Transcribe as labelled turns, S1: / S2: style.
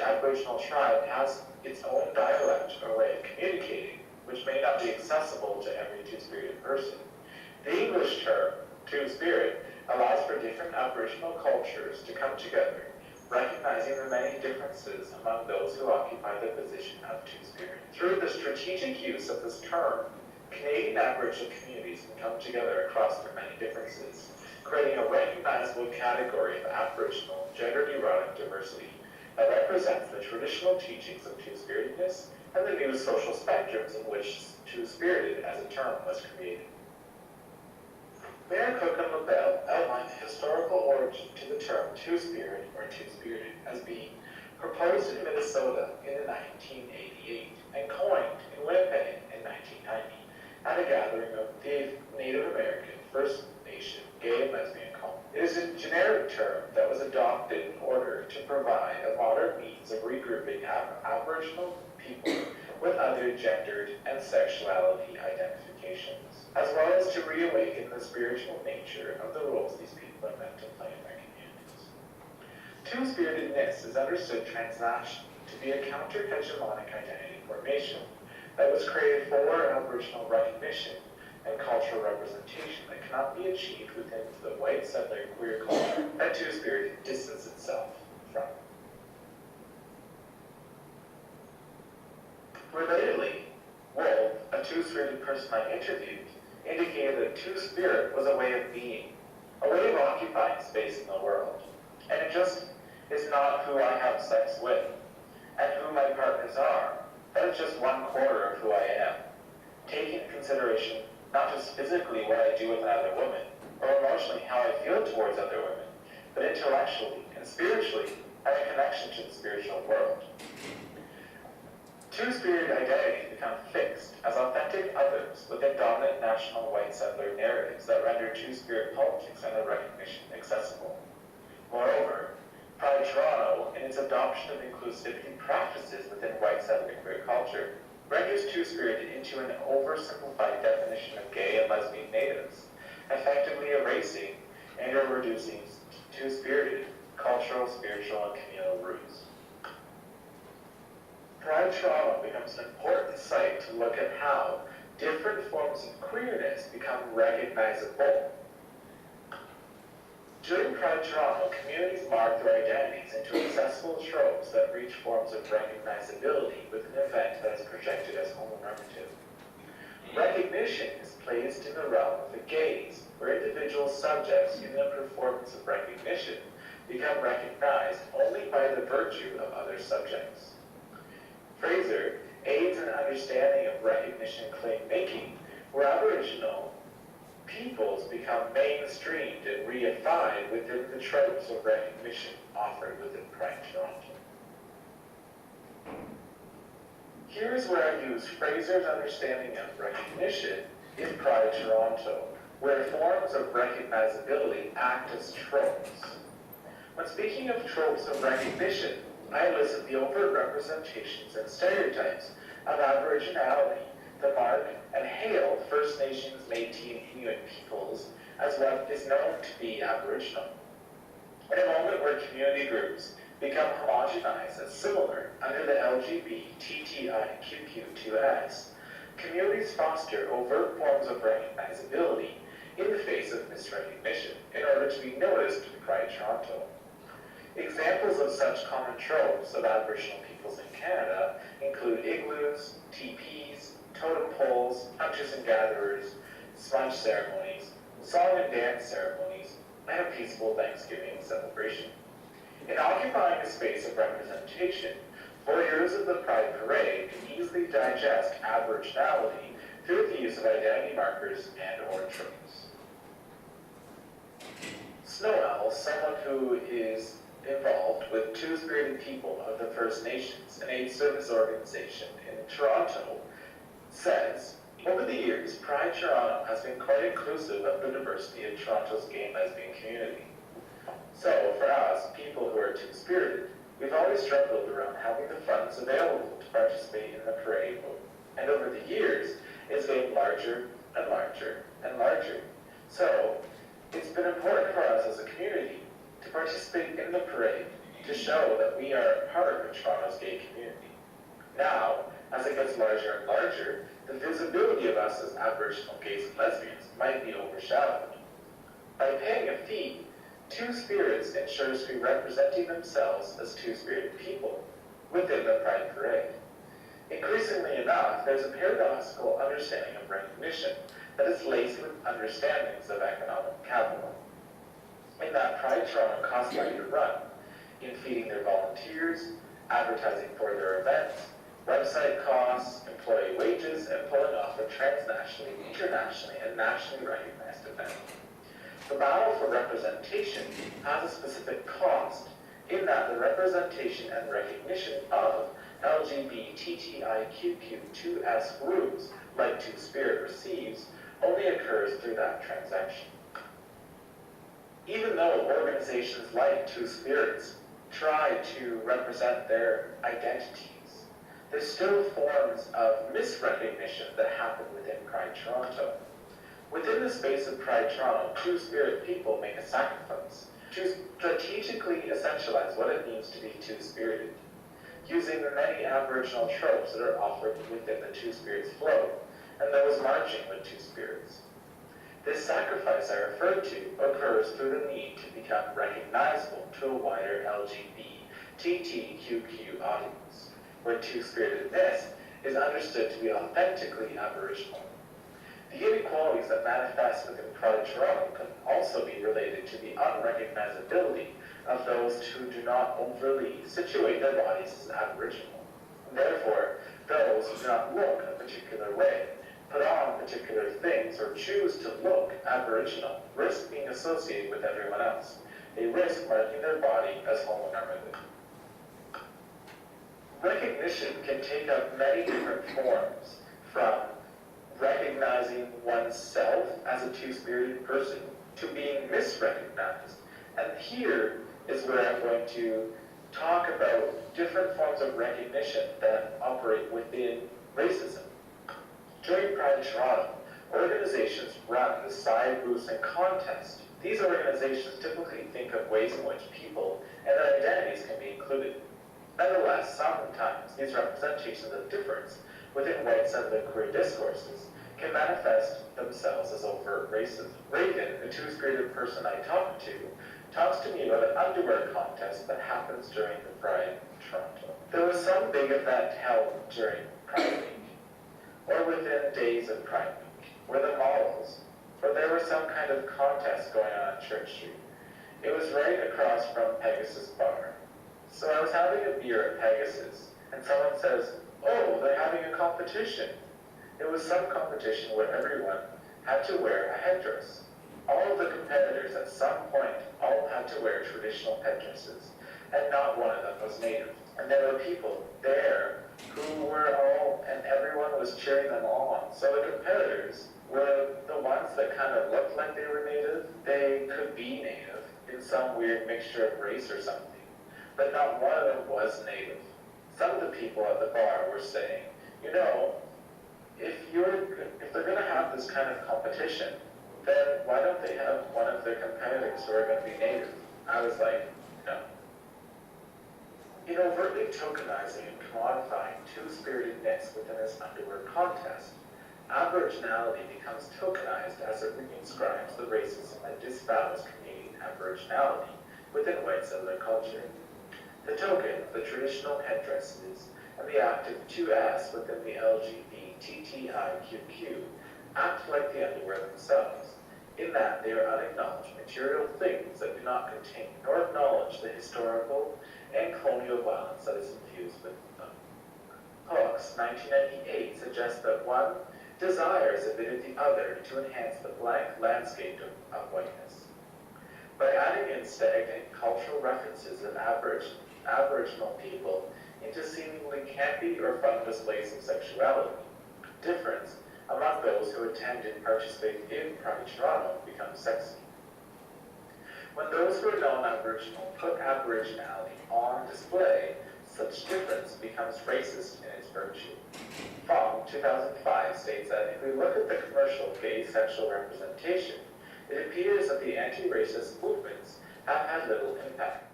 S1: Aboriginal tribe has its own dialect or way of communicating, which may not be accessible to every two-spirited person. The English term, two-spirit, allows for different Aboriginal cultures to come together, recognizing the many differences among those who occupy the position of two-spirit. Through the strategic use of this term, Canadian Aboriginal communities can come together across their many differences, creating a recognizable category of Aboriginal gender-erotic diversity that represents the traditional teachings of two-spiritedness and the new social spectrums in which two-spirited as a term was created. Mayor Cook and LaBelle outlined the historical origin to the term two-spirit or two-spirited as being proposed in Minnesota in 1988 and coined in Winnipeg in 1990 at a gathering of the Native American First Nation gay and lesbian community. It is a generic term that was adopted in order to provide a modern means of regrouping Aboriginal people with other gendered and sexuality identifications, as well as to reawaken the spiritual nature of the roles these people are meant to play in their communities. Two-spiritedness is understood transnationally to be a counter-hegemonic identity formation that was created for Aboriginal recognition and cultural representation that cannot be achieved within the white settler queer culture that two-spirited distances itself from. Relatedly, Wolf, a two-spirited person I interviewed, indicated that two-spirit was a way of being, a way of occupying space in the world, and it just is not who I have sex with, and who my partners are. That is just one quarter of who I am, taking into consideration not just physically what I do with another woman, or emotionally how I feel towards other women, but intellectually and spiritually having a connection to the spiritual world. Two-spirited identities become fixed as authentic others within dominant national white settler narratives that render two-spirit politics and their recognition accessible. Moreover, Pride Toronto, in its adoption of inclusivity practices within white settler queer culture, renders two-spirited into an oversimplified definition of gay and lesbian natives, effectively erasing and or reducing two-spirited cultural, spiritual, and communal roots. Pride Toronto becomes an important site to look at how different forms of queerness become recognizable. During Pride Toronto, communities mark their identities into accessible tropes that reach forms of recognizability with an event that is projected as homonormative. Recognition is placed in the realm of the gaze, where individual subjects in the performance of recognition become recognized only by the virtue of other subjects. Fraser aids in understanding of recognition claim-making, where Aboriginal peoples become mainstreamed and reified within the tropes of recognition offered within Pride Toronto. Here's where I use Fraser's understanding of recognition in Pride Toronto, where forms of recognizability act as tropes. When speaking of tropes of recognition, I elicit the overt representations and stereotypes of Aboriginality that mark and hail First Nations, Métis, and Inuit peoples as what is known to be Aboriginal. In a moment where community groups become homogenized as similar under the LGBTQIA2S, communities foster overt forms of recognizability in the face of misrecognition in order to be noticed in Pride Toronto. Examples of such common tropes of Aboriginal peoples in Canada include igloos, teepees, totem poles, hunters and gatherers, smudge ceremonies, song and dance ceremonies, and a peaceful Thanksgiving celebration. In occupying a space of representation, voyeurs of the Pride Parade can easily digest Aboriginality through the use of identity markers and or tropes. Snow Owl, someone who is involved with two-spirited people of the First Nations, an aid service organization in Toronto, says, over the years, Pride Toronto has been quite inclusive of the diversity of Toronto's gay and lesbian community. So, for us, people who are two-spirited, we've always struggled around having the funds available to participate in the parade, and over the years, it's getting larger and larger and larger. So, it's been important for us as a community to participate in the parade to show that we are part of Toronto's gay community. Now, as it gets larger and larger, the visibility of us as Aboriginal gays and lesbians might be overshadowed. By paying a fee, Two Spirits ensures to be representing themselves as two-spirited people within the Pride Parade. Increasingly enough, there's a paradoxical understanding of recognition that is laced with understandings of economic capital. In that Pride Toronto costs money to run, in feeding their volunteers, advertising for their events, website costs, employee wages, and pulling off a transnationally, internationally, and nationally recognized event. The battle for representation has a specific cost, in that the representation and recognition of LGBTQIA2S groups, like Two Spirit receives, only occurs through that transaction. Even though organizations like Two Spirits try to represent their identities, there's still forms of misrecognition that happen within Pride Toronto. Within the space of Pride Toronto, Two Spirit people make a sacrifice to strategically essentialize what it means to be two-spirited, using the many Aboriginal tropes that are offered within the Two Spirits flow, and those marching with Two Spirits. This sacrifice I referred to occurs through the need to become recognizable to a wider LGBTQQ audience, where two-spiritedness is understood to be authentically Aboriginal. The inequalities that manifest within Pride Toronto can also be related to the unrecognizability of those who do not overtly situate their bodies as Aboriginal. Therefore, those who do not look a particular way, put on particular things, or choose to look Aboriginal risk being associated with everyone else. They risk marking their body as homonormative. Recognition can take up many different forms, from recognizing oneself as a two-spirited person to being misrecognized. And here is where I'm going to talk about different forms of recognition that operate within racism. During Pride Toronto, organizations run the side boosting contest. These organizations typically think of ways in which people and their identities can be included. Nonetheless, sometimes these representations of difference within white settler queer discourses can manifest themselves as overt racism. Reagan, the two-spirited person I talked to, talks to me about an underwear contest that happens during the Pride Toronto. There was some big event held during Pride Week, or within days of Pride Week, where the models, or there was some kind of contest going on Church Street. It was right across from Pegasus Bar. So I was having a beer at Pegasus, and someone says, "Oh, they're having a competition." It was some competition where everyone had to wear a headdress. All of the competitors at some point all had to wear traditional headdresses, and not one of them was native. And there were people there who were all, and everyone was cheering them on. So the competitors were the ones that kind of looked like they were native. They could be native in some weird mixture of race or something, but not one of them was native. Some of the people at the bar were saying, you know, if they're going to have this kind of competition, then why don't they have one of their competitors who are going to be native? I was like, no. In overtly tokenizing and commodifying two-spiritedness within this underwear contest, Aboriginality becomes tokenized as it reinscribes the racism that disavows Canadian Aboriginality within white settler culture. The token of the traditional headdresses and the active 2S within the LGBTQIA act like the underwear themselves, in that they are unacknowledged material things that do not contain nor acknowledge the historical and colonial violence that is infused with them. Hooks, 1998, suggests that one desires a bit of the other to enhance the blank landscape of whiteness. By adding in stagnant cultural references of Aboriginal people into seemingly campy or fun displays of sexuality, difference among those who attend and participate in Pride Toronto becomes sexy. When those who are non-Aboriginal put Aboriginality on display, such difference becomes racist in its virtue. Fong, 2005, states that if we look at the commercial gay sexual representation, it appears that the anti-racist movements have had little impact.